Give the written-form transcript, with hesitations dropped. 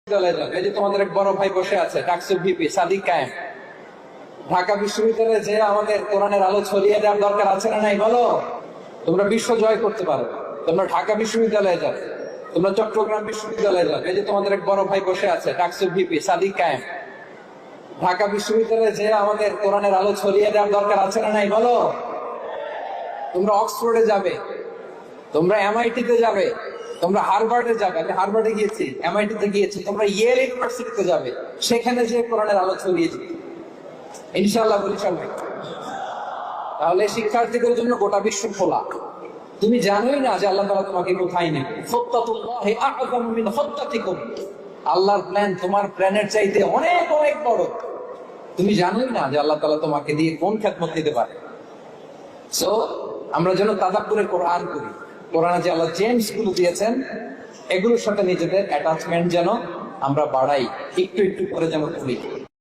বিশ্ববিদ্যালয়ে যাবে। এই যে তোমাদের এক বড় ভাই বসে আছে ডাকসু ভিপি সাদিক কায়েম। ঢাকা বিশ্ববিদ্যালয়ে যে আমাদের কোরআনের আলো ছড়িয়ে দেওয়ার দরকার আছে না নাই বলো? তোমরা বিশ্ব জয় করতে পারো, তোমরা ঢাকা বিশ্ববিদ্যালয়ে যাবে, তোমরা চট্টগ্রাম বিশ্ববিদ্যালয়ে যাবে। এই যে তোমাদের এক বড় ভাই বসে আছে ডাকসু ভিপি সাদিক কায়েম। ঢাকা বিশ্ববিদ্যালয়ে যে আমাদের কোরআনের আলো ছড়িয়ে দেওয়ার দরকার আছে না নাই বলো? তোমরা অক্সফোর্ডে যাবে, তোমরা এমআইটিতে যাবে, তোমরা হার্ভার্ডে যাবে। আমি হার্ভার্ডে গিয়েছি, এমআইটিতে গিয়েছি, তোমরা ইয়েল ইউনিভার্সিটিতে যাবে, সেখানে যে কোরআনের আলো ছড়িয়ে দিবে ইনশাআল্লাহ বলি সবাই। তাহলে শিক্ষার্থীদের জন্য গোটা বিশ্ব খোলা। তুমি জানোই না যে আল্লাহ তাআলা তোমাকে কোথায় নেবে। ফাত্তাকুল্লাহি আ'যামু মিন খাত্তাতিকুম। আল্লাহর প্ল্যান তোমার প্ল্যানের চাইতে অনেক অনেক বড়। তুমি জানোই না যে আল্লাহ তাআলা তোমাকে দিয়ে কোন খেদমত দিতে পারে। সো আমরা যেন তাদাব্বুরে কোরআন করি, কোরআনে যে আল্লাহ জেমস গুলো দিয়েছেন এগুলোর সাথে নিজেদের অ্যাটাচমেন্ট যেন আমরা বাড়াই, একটু একটু করে যেন করি।